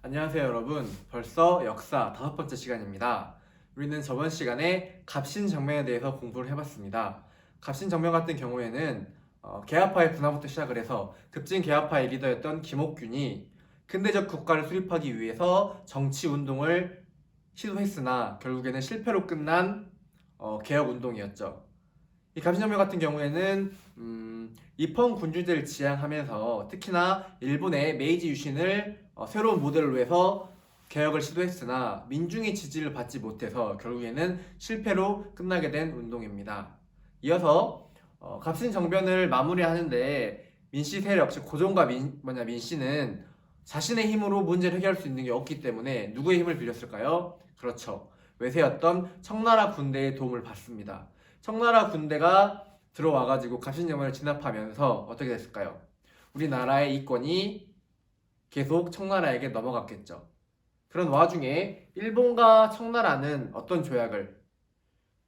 안녕하세요 여러분. 벌써 역사 5번째 시간입니다. 우리는 저번 시간에 갑신정변에 대해서 공부를 해봤습니다. 갑신정변 같은 경우에는 개화파의 분화부터 시작을 해서 급진 개화파의 리더였던 김옥균이 근대적 국가를 수립하기 위해서 정치운동을 시도했으나 결국에는 실패로 끝난 개혁운동이었죠. 이 갑신정변 같은 경우에는 입헌 군주제를 지향하면서 특히나 일본의 메이지 유신을 새로운 모델로 해서 개혁을 시도했으나 민중의 지지를 받지 못해서 결국에는 실패로 끝나게 된 운동입니다. 이어서 갑신정변을 마무리하는데 민씨 세력, 즉 고종과 민씨는 자신의 힘으로 문제를 해결할 수 있는 게 없기 때문에 누구의 힘을 빌렸을까요? 그렇죠. 외세였던 청나라 군대의 도움을 받습니다. 청나라 군대가 들어와가지고 갑신정변을 진압하면서 어떻게 됐을까요? 우리나라의 이권이 계속 청나라에게 넘어갔겠죠. 그런 와중에 일본과 청나라는 어떤 조약을,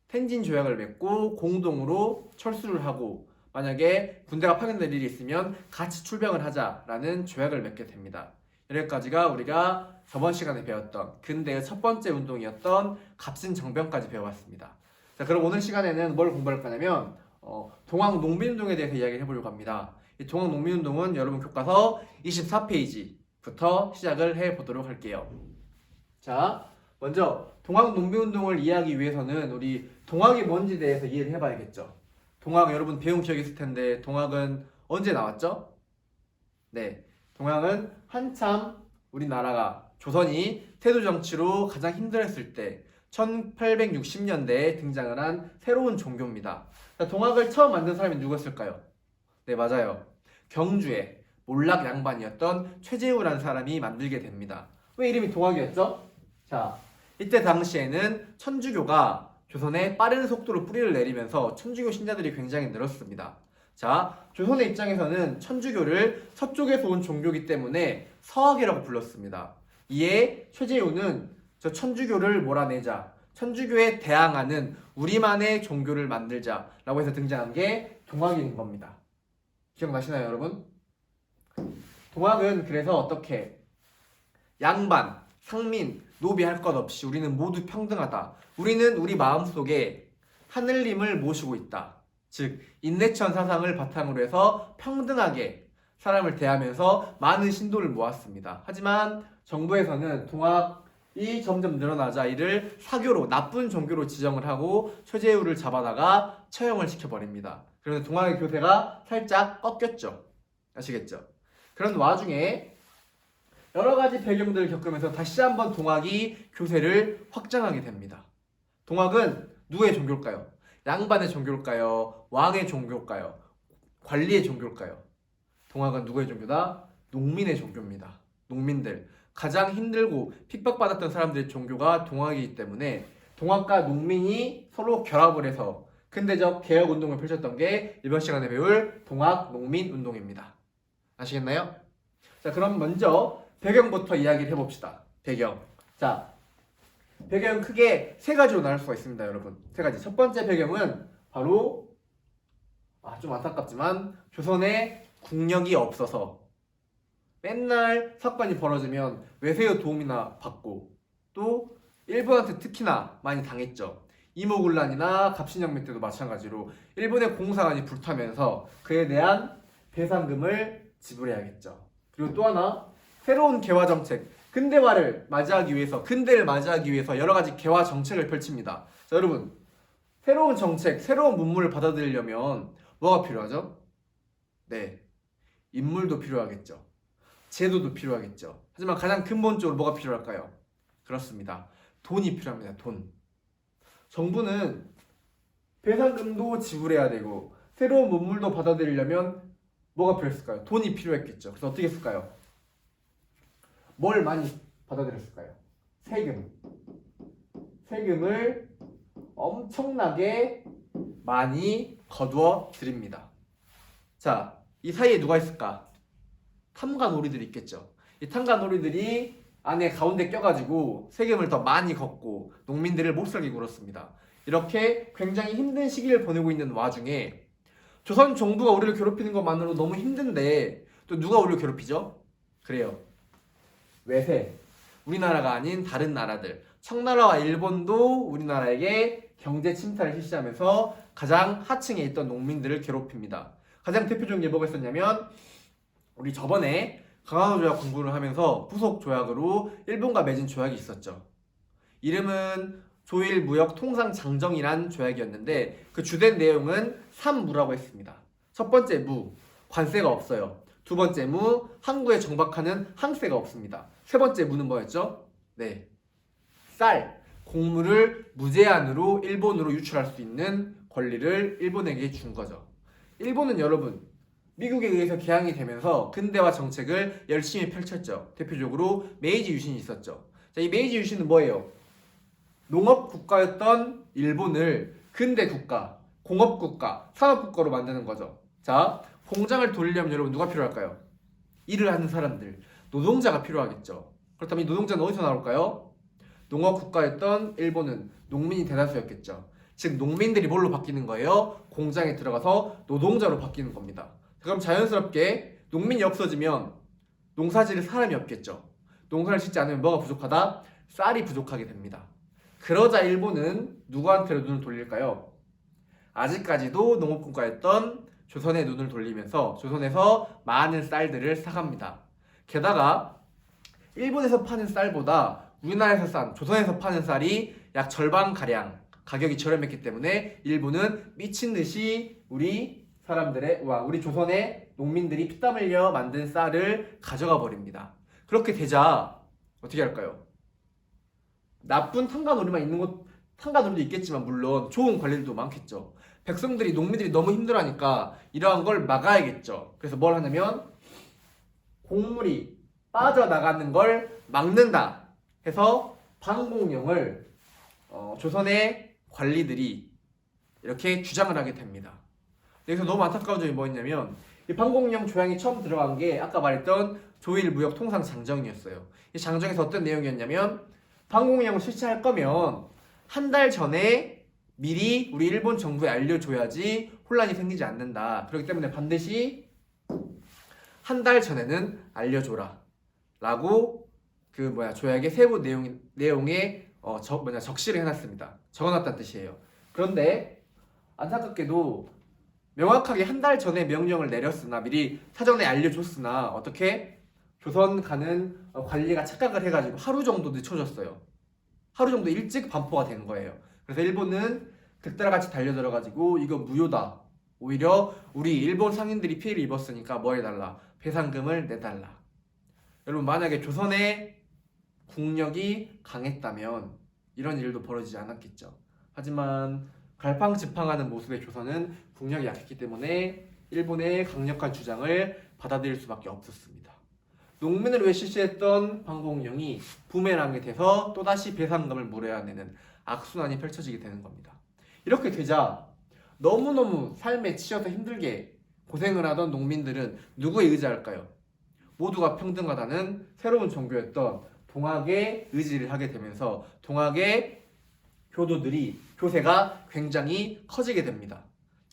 텐진 조약을 맺고 공동으로 철수를 하고 만약에 군대가 파견될 일이 있으면 같이 출병을 하자라는 조약을 맺게 됩니다. 여기까지가 우리가 저번 시간에 배웠던 근대의 첫 번째 운동이었던 갑신정변까지 배워봤습니다. 자, 그럼 오늘 시간에는 뭘 공부할 거냐면 동학농민운동에 대해서 이야기를 해보려고 합니다. 이 동학농민운동은 여러분 교과서 24페이지부터 시작을 해보도록 할게요. 자, 먼저 동학농민운동을 이해하기 위해서는 우리 동학이 뭔지에 대해서 이해를 해봐야겠죠. 동학 여러분 배운 기억이 있을 텐데 동학은 언제 나왔죠? 네, 동학은 한참 우리나라가 조선이 태도정치로 가장 힘들었을 때 1860년대에 등장을 한 새로운 종교입니다. 동학을 처음 만든 사람이 누구였을까요? 네, 맞아요. 경주의 몰락 양반이었던 최재우라는 사람이 만들게 됩니다. 왜 이름이 동학이었죠? 자, 이때 당시에는 천주교가 조선에 빠른 속도로 뿌리를 내리면서 천주교 신자들이 굉장히 늘었습니다. 자, 조선의 입장에서는 천주교를 서쪽에서 온 종교이기 때문에 서학이라고 불렀습니다. 이에 최재우는 저 천주교를 몰아내자, 천주교에 대항하는 우리만의 종교를 만들자라고 해서 등장한 게 동학인 겁니다. 기억나시나요, 여러분? 동학은 그래서 어떻게 양반, 상민, 노비 할 것 없이 우리는 모두 평등하다. 우리는 우리 마음속에 하늘님을 모시고 있다. 즉 인내천 사상을 바탕으로 해서 평등하게 사람을 대하면서 많은 신도를 모았습니다. 하지만 정부에서는 동학이 점점 늘어나자 이를 사교로 나쁜 종교로 지정을 하고 최재우를 잡아다가 처형을 시켜버립니다. 그래서 동학의 교세가 살짝 꺾였죠. 아시겠죠? 그런 와중에 여러 가지 배경들을 겪으면서 다시 한번 동학이 교세를 확장하게 됩니다. 동학은 누구의 종교일까요? 양반의 종교일까요? 왕의 종교일까요? 관리의 종교일까요? 동학은 누구의 종교다? 농민의 종교입니다. 농민들. 가장 힘들고 핍박받았던 사람들의 종교가 동학이기 때문에 동학과 농민이 서로 결합을 해서 근대적 개혁운동을 펼쳤던 게 이번 시간에 배울 동학농민운동입니다. 아시겠나요? 자, 그럼 먼저 배경부터 이야기를 해봅시다. 배경. 자, 배경은 크게 세 가지로 나눌 수가 있습니다, 여러분. 세 가지. 첫 번째 배경은 바로 좀 안타깝지만 조선에 국력이 없어서 맨날 사건이 벌어지면 외세의 도움이나 받고 또 일본한테 특히나 많이 당했죠. 이모군란이나 갑신정변 때도 마찬가지로 일본의 공사관이 불타면서 그에 대한 배상금을 지불해야겠죠. 그리고 또 하나 새로운 개화 정책, 근대를 맞이하기 위해서 여러 가지 개화 정책을 펼칩니다. 자, 여러분, 새로운 정책, 새로운 문물을 받아들이려면 뭐가 필요하죠? 네, 인물도 필요하겠죠. 제도도 필요하겠죠. 하지만 가장 근본적으로 뭐가 필요할까요? 그렇습니다. 돈이 필요합니다. 돈. 정부는 배상금도 지불해야 되고 새로운 문물도 받아들이려면 뭐가 필요했을까요? 돈이 필요했겠죠. 그래서 어떻게 했을까요? 뭘 많이 받아들였을까요? 세금. 세금을 엄청나게 많이 거두어 드립니다. 자, 이 사이에 누가 있을까? 탐관오리들이 있겠죠. 이 탐관오리들이 안에 가운데 껴가지고 세금을 더 많이 걷고 농민들을 못살게 굴었습니다. 이렇게 굉장히 힘든 시기를 보내고 있는 와중에 조선 정부가 우리를 괴롭히는 것만으로 너무 힘든데 또 누가 우리를 괴롭히죠? 그래요. 외세. 우리나라가 아닌 다른 나라들, 청나라와 일본도 우리나라에게 경제 침탈을 실시하면서 가장 하층에 있던 농민들을 괴롭힙니다. 가장 대표적인 게 뭐가 있었냐면 우리 저번에 강화도 조약 공부를 하면서 부속 조약으로 일본과 맺은 조약이 있었죠. 이름은 조일무역통상장정이란 조약이었는데 그 주된 내용은 3무라고 했습니다. 첫 번째 무, 관세가 없어요. 두 번째 무, 항구에 정박하는 항세가 없습니다. 세 번째 무는 뭐였죠? 네, 쌀, 곡물을 무제한으로 일본으로 유출할 수 있는 권리를 일본에게 준 거죠. 일본은 여러분 미국에 의해서 개항이 되면서 근대화 정책을 열심히 펼쳤죠. 대표적으로 메이지 유신이 있었죠. 자, 이 메이지 유신은 뭐예요? 농업 국가였던 일본을 근대 국가, 공업 국가, 산업 국가로 만드는 거죠. 자, 공장을 돌리려면 여러분 누가 필요할까요? 일을 하는 사람들, 노동자가 필요하겠죠. 그렇다면 이 노동자는 어디서 나올까요? 농업 국가였던 일본은 농민이 대다수였겠죠. 즉 농민들이 뭘로 바뀌는 거예요? 공장에 들어가서 노동자로 바뀌는 겁니다. 그럼 자연스럽게 농민이 없어지면 농사 지을 사람이 없겠죠. 농사를 짓지 않으면 뭐가 부족하다? 쌀이 부족하게 됩니다. 그러자 일본은 누구한테로 눈을 돌릴까요? 아직까지도 농업국가였던 조선에 눈을 돌리면서 조선에서 많은 쌀들을 사갑니다. 게다가 일본에서 파는 쌀보다 우리나라에서 싼 조선에서 파는 쌀이 약 절반가량 가격이 저렴했기 때문에 일본은 미친듯이 우리 조선의 농민들이 피땀 흘려 만든 쌀을 가져가 버립니다. 그렇게 되자 어떻게 할까요? 나쁜 탄가놀이도 있겠지만 물론 좋은 관리들도 많겠죠. 백성들이 농민들이 너무 힘들어하니까 이러한 걸 막아야겠죠. 그래서 뭘 하냐면 곡물이 빠져나가는 걸 막는다 해서 방공령을 조선의 관리들이 이렇게 주장을 하게 됩니다. 여기서 너무 안타까운 점이 뭐였냐면 이 방공령 조항이 처음 들어간 게 아까 말했던 조일무역통상장정이었어요. 이 장정에서 어떤 내용이었냐면 방공령을 실시할 거면 한 달 전에 미리 우리 일본 정부에 알려줘야지 혼란이 생기지 않는다. 그렇기 때문에 반드시 한 달 전에는 알려줘라 라고 조약의 세부 내용에 적시를 해놨습니다. 적어놨다는 뜻이에요. 그런데 안타깝게도 명확하게 한 달 전에 명령을 내렸으나 미리 사전에 알려줬으나 어떻게 조선 가는 관리가 착각을 해가지고 하루 정도 늦춰졌어요. 하루 정도 일찍 반포가 된 거예요. 그래서 일본은 득달같이 달려들어가지고 이거 무효다. 오히려 우리 일본 상인들이 피해를 입었으니까 뭐 해달라? 배상금을 내달라. 여러분 만약에 조선의 국력이 강했다면 이런 일도 벌어지지 않았겠죠. 하지만 갈팡질팡하는 모습의 조선은 국력이 약했기 때문에 일본의 강력한 주장을 받아들일 수밖에 없었습니다. 농민을 위해 실시했던 방공령이 부메랑이 돼서 또다시 배상금을 물어야 되는 악순환이 펼쳐지게 되는 겁니다. 이렇게 되자 너무너무 삶에 치여서 힘들게 고생을 하던 농민들은 누구에 의지할까요? 모두가 평등하다는 새로운 종교였던 동학에 의지를 하게 되면서 동학의 교세가 굉장히 커지게 됩니다.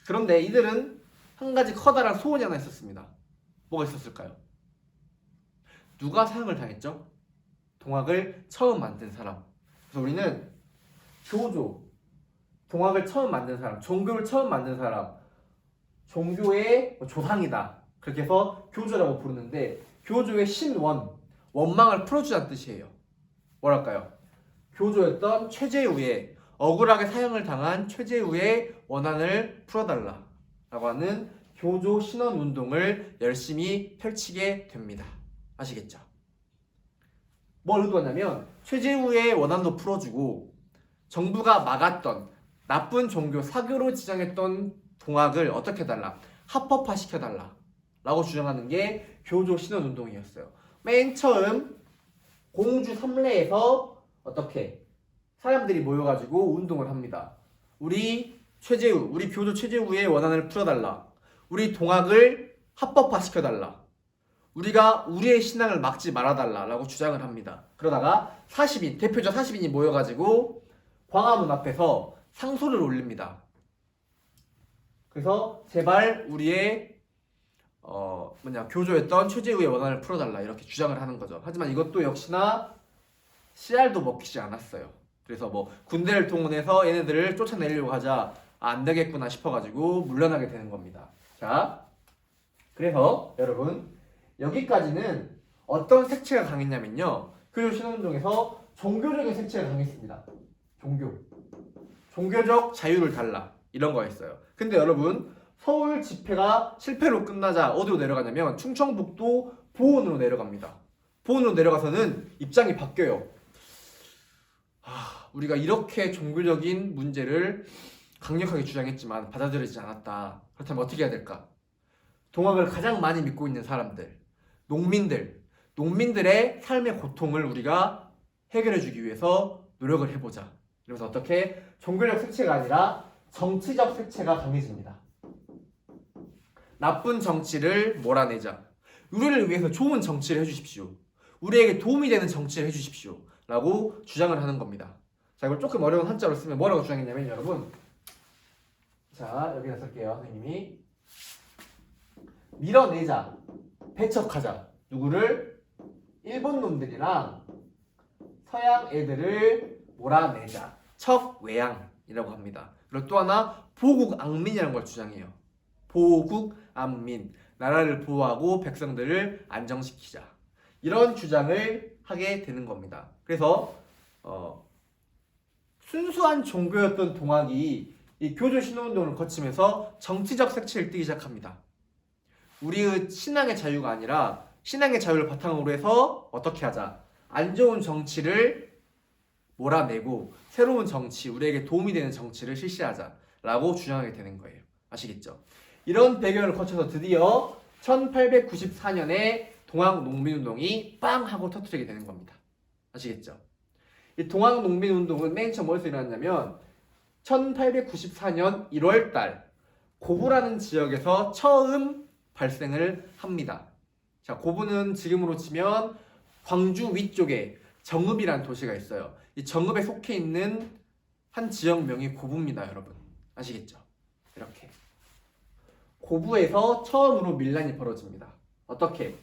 그런데 이들은 한 가지 커다란 소원이 하나 있었습니다. 뭐가 있었을까요? 누가 사형을 당했죠? 동학을 처음 만든 사람. 그래서 우리는 동학을 처음 만든 사람, 종교를 처음 만든 사람, 종교의 조상이다. 그렇게 해서 교조라고 부르는데 교조의 원망을 풀어주자는 뜻이에요. 뭐랄까요? 교조였던 최재우의 억울하게 사형을 당한 최재우의 원한을 풀어달라 라고 하는 교조 신원 운동을 열심히 펼치게 됩니다. 아시겠죠? 뭘 의도하냐면 최재우의 원한도 풀어주고 정부가 막았던 나쁜 종교 사교로 지정했던 동학을 어떻게 해달라? 합법화 시켜달라 라고 주장하는 게 교조 신원 운동이었어요. 맨 처음 공주 삼례에서 어떻게 사람들이 모여가지고 운동을 합니다. 우리 교조 최재우의 원한을 풀어달라. 우리 동학을 합법화 시켜달라. 우리가 우리의 신앙을 막지 말아달라 라고 주장을 합니다. 그러다가 대표자 40인이 모여가지고 광화문 앞에서 상소를 올립니다. 그래서 제발 우리의 교조였던 최재우의 원한을 풀어달라 이렇게 주장을 하는 거죠. 하지만 이것도 역시나 씨알도 먹히지 않았어요. 그래서 뭐 군대를 동원해서 얘네들을 쫓아내려고 하자 안 되겠구나 싶어가지고 물러나게 되는 겁니다. 자, 그래서 여러분 여기까지는 어떤 색채가 강했냐면요. 교조 신운동에서 종교적인 색채가 강했습니다. 종교적 자유를 달라 이런 거였어요. 근데 여러분 서울 집회가 실패로 끝나자 어디로 내려가냐면 충청북도 보은으로 내려갑니다. 보은으로 내려가서는 입장이 바뀌어요. 우리가 이렇게 종교적인 문제를 강력하게 주장했지만 받아들여지지 않았다. 그렇다면 어떻게 해야 될까? 동학을 가장 많이 믿고 있는 사람들, 농민들의 삶의 고통을 우리가 해결해주기 위해서 노력을 해보자. 이러면서 어떻게 종교적 색채가 아니라 정치적 색채가 강해집니다. 나쁜 정치를 몰아내자. 우리를 위해서 좋은 정치를 해주십시오. 우리에게 도움이 되는 정치를 해주십시오. 라고 주장을 하는 겁니다. 자, 이걸 조금 어려운 한자로 쓰면 뭐라고 주장했냐면 여러분, 자 여기다 쓸게요. 선생님이 밀어내자, 배척하자. 누구를? 일본 놈들이랑 서양 애들을 몰아내자. 척외양이라고 합니다. 그리고 또 하나 보국앙민이라는 걸 주장해요. 보국앙민, 나라를 보호하고 백성들을 안정시키자. 이런 주장을 하게 되는 겁니다. 그래서 순수한 종교였던 동학이 이 교조 신화운동을 거치면서 정치적 색채를 띠기 시작합니다. 우리의 신앙의 자유가 아니라 신앙의 자유를 바탕으로 해서 어떻게 하자. 안 좋은 정치를 몰아내고 새로운 정치, 우리에게 도움이 되는 정치를 실시하자라고 주장하게 되는 거예요. 아시겠죠? 이런 배경을 거쳐서 드디어 1894년에 동학농민운동이 빵 하고 터뜨리게 되는 겁니다. 아시겠죠? 이 동학농민운동은 맨 처음 어디서 일어났냐면 1894년 1월달 고부라는 지역에서 처음 발생을 합니다. 자, 고부는 지금으로 치면 광주 위쪽에 정읍이라는 도시가 있어요. 이 정읍에 속해 있는 한 지역명이 고부입니다, 여러분. 아시겠죠? 이렇게 고부에서 처음으로 밀란이 벌어집니다. 어떻게?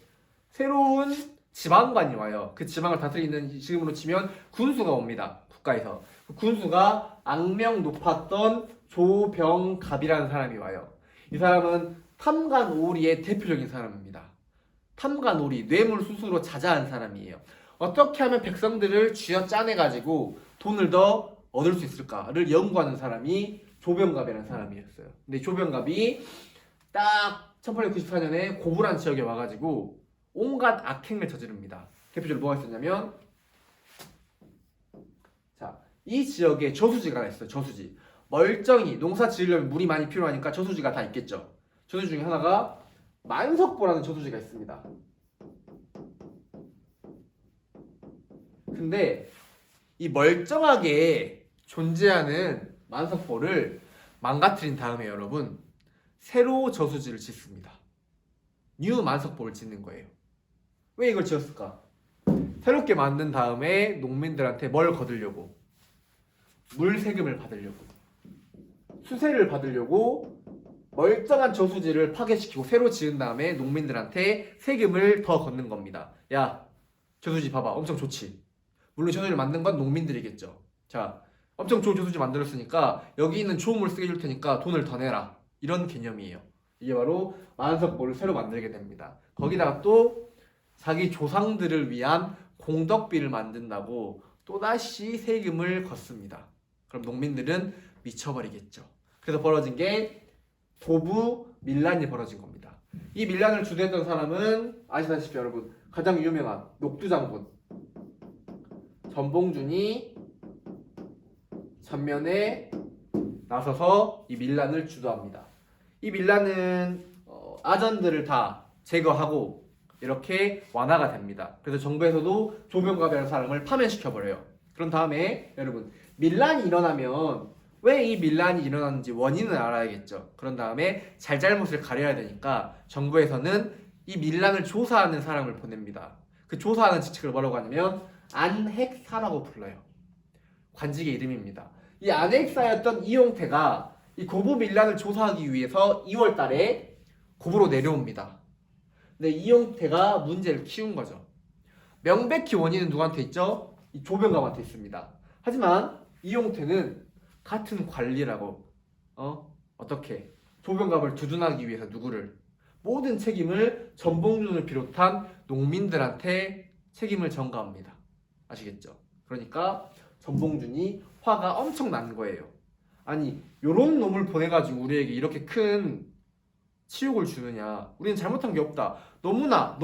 새로운 지방관이 와요. 그 지방을 다스리는, 지금으로 치면 군수가 옵니다. 국가에서. 그 군수가 악명 높았던 조병갑이라는 사람이 와요. 이 사람은 탐관오리의 대표적인 사람입니다. 탐관오리, 뇌물수수로 자자한 사람이에요. 어떻게 하면 백성들을 쥐어짜내가지고 돈을 더 얻을 수 있을까를 연구하는 사람이 조병갑이라는 사람이었어요. 근데 조병갑이 딱 1894년에 고부란 지역에 와가지고 온갖 악행을 저지릅니다. 대표적으로 뭐가 있었냐면, 자, 이 지역에 저수지가 있어요. 저수지. 멀쩡히 농사 지으려면 물이 많이 필요하니까 저수지가 다 있겠죠. 저수지 중에 하나가 만석보라는 저수지가 있습니다. 근데 이 멀쩡하게 존재하는 만석보를 망가뜨린 다음에 여러분 새로 저수지를 짓습니다. 뉴 만석보를 짓는 거예요. 왜 이걸 지었을까? 새롭게 만든 다음에 농민들한테 뭘 거두려고? 물 세금을 받으려고, 수세를 받으려고 멀쩡한 저수지를 파괴시키고 새로 지은 다음에 농민들한테 세금을 더 걷는 겁니다. 야, 저수지 봐봐, 엄청 좋지. 물론 저수지를 만든 건 농민들이겠죠. 자, 엄청 좋은 저수지 만들었으니까 여기 있는 좋은 물 쓰게 해줄 테니까 돈을 더 내라. 이런 개념이에요. 이게 바로 만석보를 새로 만들게 됩니다. 거기다가 또 자기 조상들을 위한 공덕비를 만든다고 또다시 세금을 걷습니다. 그럼 농민들은 미쳐버리겠죠. 그래서 벌어진 게 고부 밀란이 벌어진 겁니다. 이 밀란을 주도했던 사람은 아시다시피 여러분 가장 유명한 녹두장군 전봉준이 전면에 나서서 이 밀란을 주도합니다. 이 밀란은 아전들을 다 제거하고 이렇게 완화가 됩니다. 그래서 정부에서도 조병갑이라는 사람을 파면시켜버려요. 그런 다음에 여러분 밀란이 일어나면 왜 이 밀란이 일어났는지 원인을 알아야겠죠. 그런 다음에 잘잘못을 가려야 되니까 정부에서는 이 밀란을 조사하는 사람을 보냅니다. 그 조사하는 직책을 뭐라고 하냐면 안핵사라고 불러요. 관직의 이름입니다. 이 안핵사였던 이용태가 이 고부 밀란을 조사하기 위해서 2월 달에 고부로 내려옵니다. 근데 이용태가 문제를 키운 거죠. 명백히 원인은 누구한테 있죠? 이 조병감한테 있습니다. 하지만 이용태는 같은 관리라고 어떻게 조병감을 두둔하기 위해서 누구를 모든 책임을 전봉준을 비롯한 농민들한테 책임을 전가합니다. 아시겠죠? 그러니까 전봉준이 화가 엄청 난 거예요. 아니 요런 놈을 보내가지고 우리에게 이렇게 큰 치욕을 주느냐. 우리는 잘못한 게 없다. 너무나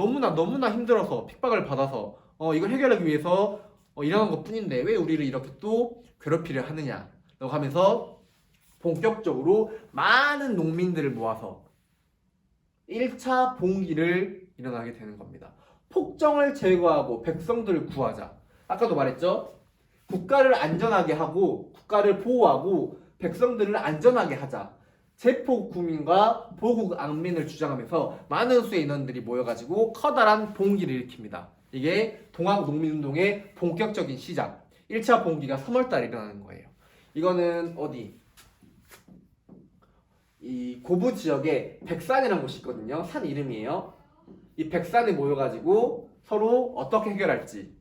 힘들어서 핍박을 받아서 이걸 해결하기 위해서 일어난 것 뿐인데 왜 우리를 이렇게 또 괴롭히려 하느냐 라고 하면서 본격적으로 많은 농민들을 모아서 1차 봉기를 일어나게 되는 겁니다. 폭정을 제거하고 백성들을 구하자. 아까도 말했죠? 국가를 안전하게 하고 국가를 보호하고 백성들을 안전하게 하자. 제폭 구민과 보국 앙민을 주장하면서 많은 수의 인원들이 모여가지고 커다란 봉기를 일으킵니다. 이게 동학농민운동의 본격적인 시작. 1차 봉기가 3월달에 일어나는 거예요. 이거는 어디? 이 고부 지역에 백산이라는 곳이 있거든요. 산 이름이에요. 이 백산에 모여가지고 서로 어떻게 해결할지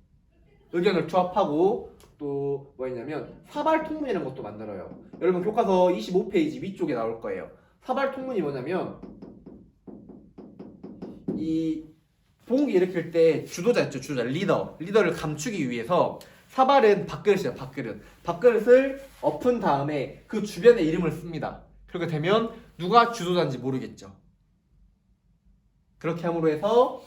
의견을 조합하고 또 뭐였냐면 사발통문이라는 것도 만들어요. 여러분 교과서 25페이지 위쪽에 나올 거예요. 사발통문이 뭐냐면 이 봉기 일으킬 때 주도자 있죠. 주도자 리더를 감추기 위해서 사발은 밥그릇이에요. 밥그릇을 엎은 다음에 그 주변에 이름을 씁니다. 그렇게 되면 누가 주도자인지 모르겠죠. 그렇게 함으로 해서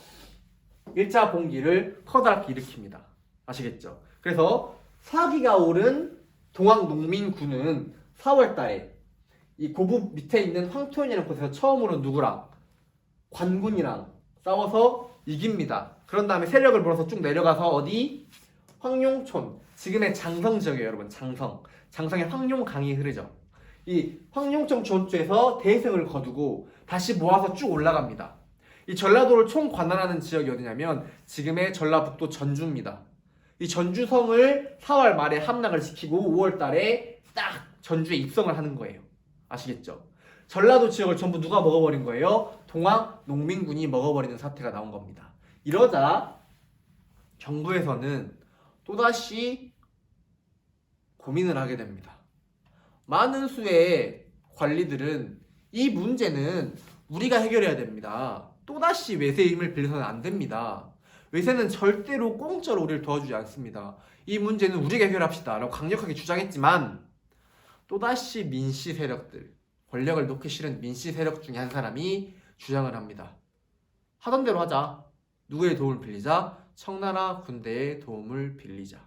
1차 봉기를 커다랗게 일으킵니다. 아시겠죠? 그래서 사기가 오른 동학농민군은 4월달에 이 고부 밑에 있는 황토현이라는 곳에서 처음으로 누구랑? 관군이랑 싸워서 이깁니다. 그런 다음에 세력을 몰아서 쭉 내려가서 어디? 황룡촌, 지금의 장성 지역이에요. 여러분 장성에 황룡강이 흐르죠. 이 황룡청 전투에서 대승을 거두고 다시 모아서 쭉 올라갑니다. 이 전라도를 총관할하는 지역이 어디냐면 지금의 전라북도 전주입니다. 이 전주성을 4월 말에 함락을 시키고 5월 달에 딱 전주에 입성을 하는 거예요. 아시겠죠? 전라도 지역을 전부 누가 먹어버린 거예요? 동학농민군이 먹어버리는 사태가 나온 겁니다. 이러자 정부에서는 또다시 고민을 하게 됩니다. 많은 수의 관리들은 이 문제는 우리가 해결해야 됩니다. 또다시 외세의 힘을 빌려서는 안 됩니다. 외세는 절대로 공짜로 우리를 도와주지 않습니다. 이 문제는 우리가 해결합시다 라고 강력하게 주장했지만 또다시 민씨 세력들, 권력을 놓기 싫은 민씨 세력 중에 한 사람이 주장을 합니다. 하던 대로 하자. 누구의 도움을 빌리자? 청나라 군대의 도움을 빌리자.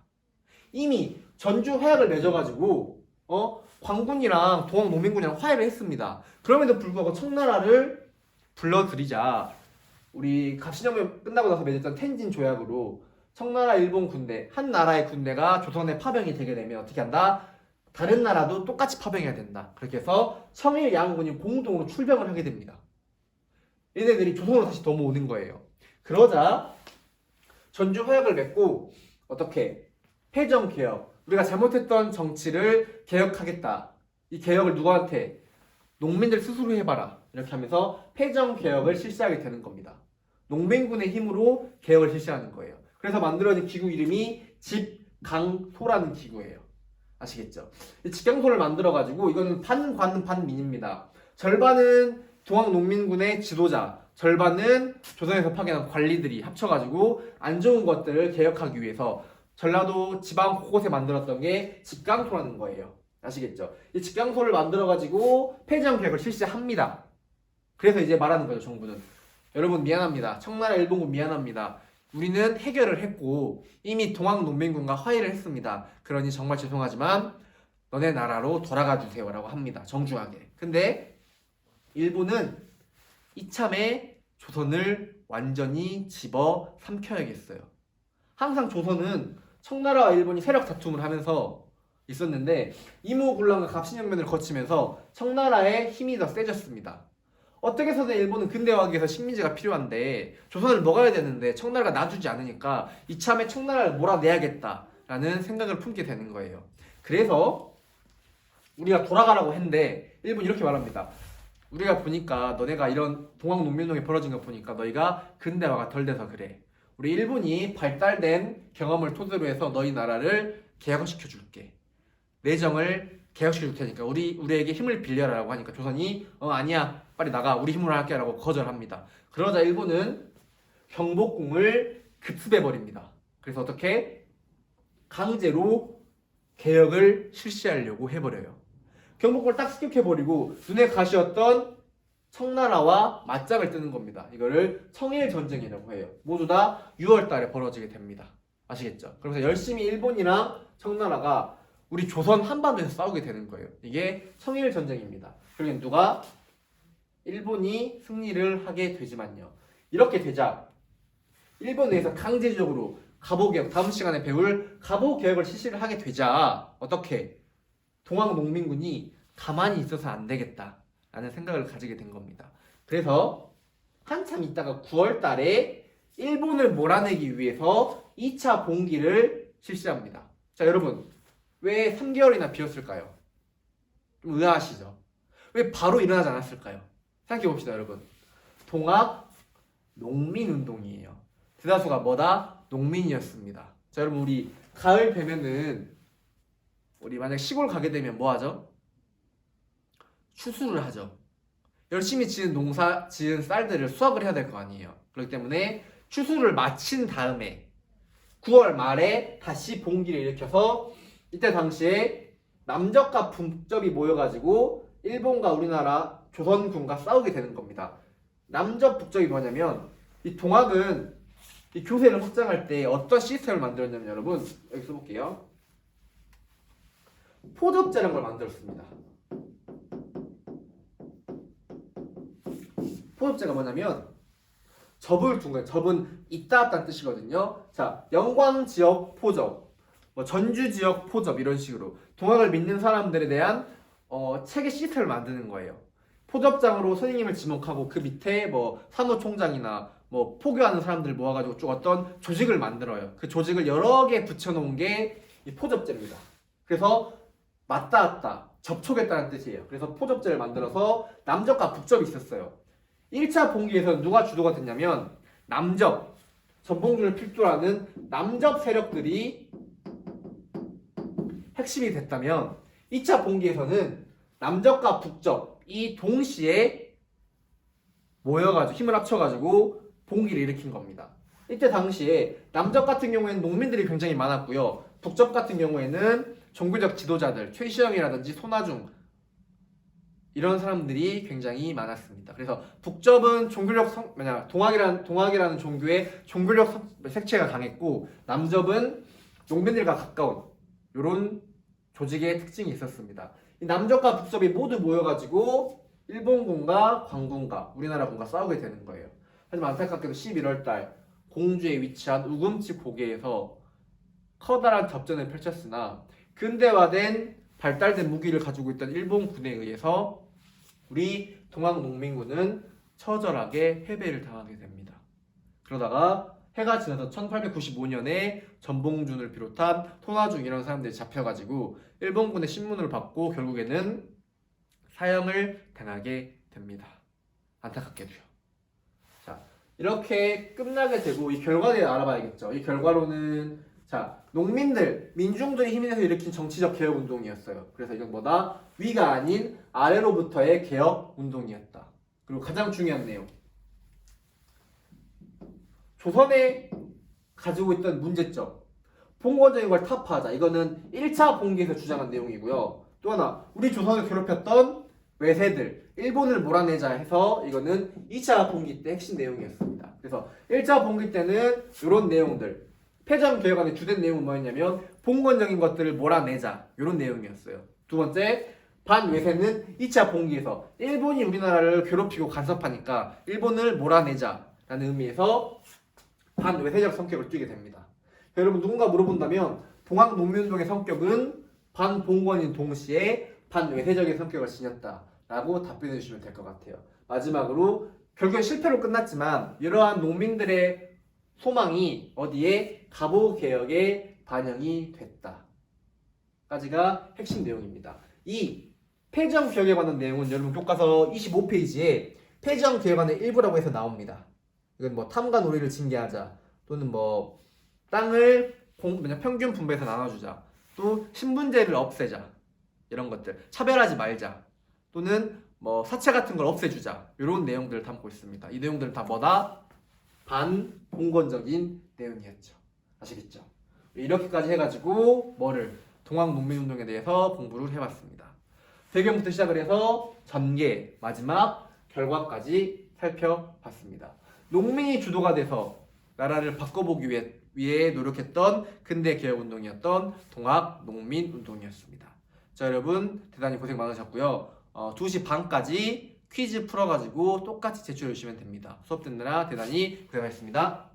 이미 전주 회약을 맺어가지고 광군이랑 동학농민군이랑 화해를 했습니다. 그럼에도 불구하고 청나라를 불러들이자. 우리 갑신혁명 끝나고 나서 맺었던 텐진 조약으로 청나라 일본 군대, 한 나라의 군대가 조선에 파병이 되게 되면 어떻게 한다? 다른 나라도 똑같이 파병해야 된다. 그렇게 해서 청일 양군이 공동으로 출병을 하게 됩니다. 얘네들이 조선으로 다시 넘어오는 거예요. 그러자 전주 화약을 맺고 어떻게? 패정개혁. 우리가 잘못했던 정치를 개혁하겠다. 이 개혁을 누구한테? 농민들 스스로 해봐라. 이렇게 하면서 패정개혁을 실시하게 되는 겁니다. 농민군의 힘으로 개혁을 실시하는 거예요. 그래서 만들어진 기구 이름이 집강소라는 기구예요. 아시겠죠? 이 집강소를 만들어가지고 이거는 반관 반민입니다. 절반은 동학농민군의 지도자, 절반은 조선에서 파견한 관리들이 합쳐가지고 안 좋은 것들을 개혁하기 위해서 전라도 지방 곳곳에 만들었던 게 집강소라는 거예요. 아시겠죠? 이 집강소를 만들어가지고 폐지개혁을 실시합니다. 그래서 이제 말하는 거죠, 정부는. 여러분 미안합니다. 청나라 일본군 미안합니다. 우리는 해결을 했고 이미 동학농민군과 화해를 했습니다. 그러니 정말 죄송하지만 너네 나라로 돌아가 주세요 라고 합니다. 정중하게. 근데 일본은 이참에 조선을 완전히 집어 삼켜야겠어요. 항상 조선은 청나라와 일본이 세력 다툼을 하면서 있었는데 이모군란과 갑신혁명을 거치면서 청나라의 힘이 더 세졌습니다. 어떻게 해서든 일본은 근대화하기 위해서 식민지가 필요한데 조선을 먹어야 되는데 청나라가 놔주지 않으니까 이참에 청나라를 몰아내야겠다라는 생각을 품게 되는 거예요. 그래서 우리가 돌아가라고 했는데 일본이 이렇게 말합니다. 우리가 보니까 너네가 이런 동학농민운동이 벌어진 거 보니까 너희가 근대화가 덜 돼서 그래. 우리 일본이 발달된 경험을 토대로 해서 너희 나라를 개혁시켜 줄게. 내정을 개혁시켜 줄 테니까 우리에게 힘을 빌려라라고 하니까 조선이 아니야 빨리 나가 우리 힘으로 할게라고 거절합니다. 그러자 일본은 경복궁을 급습해 버립니다. 그래서 어떻게 강제로 개혁을 실시하려고 해버려요. 경복궁을 딱 습격해버리고 눈에 가시였던 청나라와 맞짱을 뜨는 겁니다. 이거를 청일전쟁이라고 해요. 모두 다 6월 달에 벌어지게 됩니다. 아시겠죠? 그래서 열심히 일본이랑 청나라가 우리 조선 한반도에서 싸우게 되는 거예요. 이게 청일전쟁입니다. 그러면 누가? 일본이 승리를 하게 되지만요. 이렇게 되자 일본 내에서 강제적으로 갑오개혁, 다음 시간에 배울 갑오개혁을 실시를 하게 되자 어떻게? 동학농민군이 가만히 있어서 안 되겠다 라는 생각을 가지게 된 겁니다. 그래서 한참 있다가 9월 달에 일본을 몰아내기 위해서 2차 봉기를 실시합니다. 자, 여러분 왜 3개월이나 비었을까요? 좀 의아하시죠? 왜 바로 일어나지 않았을까요? 생각해 봅시다, 여러분. 동학 농민운동이에요. 대다수가 뭐다? 농민이었습니다. 자, 여러분 우리 가을 되면은 우리 만약 시골 가게 되면 뭐 하죠? 추수를 하죠. 열심히 지은 쌀들을 수확을 해야 될 거 아니에요. 그렇기 때문에 추수를 마친 다음에 9월 말에 다시 봉기를 일으켜서 이때 당시에 남접과 북접이 모여가지고 일본과 우리나라 조선군과 싸우게 되는 겁니다. 남접 북접이 뭐냐면 이 동학은 이 교세를 확장할 때 어떤 시스템을 만들었냐면 여러분 여기 써볼게요. 포접제라는 걸 만들었습니다. 포접제가 뭐냐면 접을 둔 거예요. 접은 있다 없다는 뜻이거든요. 자, 영광 지역 포접, 뭐 전주 지역 포접 이런 식으로 동학을 믿는 사람들에 대한 체계 시스템을 만드는 거예요. 포접장으로 선생님을 지목하고 그 밑에 뭐 사무총장이나 뭐 포교하는 사람들 모아가지고 쭉 어떤 조직을 만들어요. 그 조직을 여러 개 붙여놓은 게 이 포접제입니다. 그래서 맞닿았다, 접촉했다는 뜻이에요. 그래서 포접제를 만들어서 남접과 북접이 있었어요. 1차 봉기에서는 누가 주도가 됐냐면 남접, 전봉준을 필두로 하는 남접 세력들이 핵심이 됐다면 2차 봉기에서는 남접과 북접이 동시에 모여가지고 힘을 합쳐가지고 봉기를 일으킨 겁니다. 이때 당시에 남접 같은 경우에는 농민들이 굉장히 많았고요. 북접 같은 경우에는 종교적 지도자들, 최시영이라든지 손아중 이런 사람들이 굉장히 많았습니다. 그래서 북접은 동학이라는 종교의 종교적 색채가 강했고 남접은 농민들과 가까운 이런 조직의 특징이 있었습니다. 이 남접과 북접이 모두 모여가지고 일본군과 광군과 우리나라군과 싸우게 되는 거예요. 하지만 안타깝게도 11월달 공주에 위치한 우금치 고개에서 커다란 접전을 펼쳤으나 근대화된 발달된 무기를 가지고 있던 일본군에 의해서 우리 동학농민군은 처절하게 패배를 당하게 됩니다. 그러다가 해가 지나서 1895년에 전봉준을 비롯한 손아중 이런 사람들이 잡혀가지고 일본군의 신문을 받고 결국에는 사형을 당하게 됩니다. 안타깝게도요. 자, 이렇게 끝나게 되고 이 결과를 알아봐야겠죠. 이 결과로는 자, 농민들, 민중들이 힘이 내서 일으킨 정치적 개혁 운동이었어요. 그래서 이건 뭐다? 위가 아닌 아래로부터의 개혁 운동이었다. 그리고 가장 중요한 내용. 조선에 가지고 있던 문제점. 봉건적인 걸 타파하자. 이거는 1차 봉기에서 주장한 내용이고요. 또 하나, 우리 조선을 괴롭혔던 외세들, 일본을 몰아내자 해서 이거는 2차 봉기 때 핵심 내용이었습니다. 그래서 1차 봉기 때는 이런 내용들. 패전개혁안의 주된 내용은 뭐였냐면 봉건적인 것들을 몰아내자 이런 내용이었어요. 두 번째, 반외세는 2차 봉기에서 일본이 우리나라를 괴롭히고 간섭하니까 일본을 몰아내자라는 의미에서 반외세적 성격을 띠게 됩니다. 여러분 누군가 물어본다면 동학농민운동의 성격은 반봉건인 동시에 반외세적인 성격을 지녔다라고 답변해 주시면 될 것 같아요. 마지막으로 결국엔 실패로 끝났지만 이러한 농민들의 소망이 어디에? 갑오개혁에 반영이 됐다. 까지가 핵심 내용입니다. 이 폐정개혁에 관한 내용은 여러분 교과서 25페이지에 폐정개혁안의 일부라고 해서 나옵니다. 이건 뭐 탐관 오리를 징계하자, 또는 뭐 땅을 평균 분배해서 나눠주자, 또 신분제를 없애자, 이런 것들, 차별하지 말자, 또는 뭐 사채 같은 걸 없애주자, 이런 내용들을 담고 있습니다. 이 내용들은 다 뭐다? 반봉건적인 내용이었죠. 아시겠죠? 이렇게까지 해가지고 뭐를 동학농민운동에 대해서 공부를 해봤습니다. 배경부터 시작을 해서 전개, 마지막 결과까지 살펴봤습니다. 농민이 주도가 돼서 나라를 바꿔보기 위해 노력했던 근대 개혁운동이었던 동학농민운동이었습니다. 자, 여러분 대단히 고생 많으셨고요. 2시 반까지 퀴즈 풀어가지고 똑같이 제출해 주시면 됩니다. 수업 듣느라 대단히 고생하셨습니다.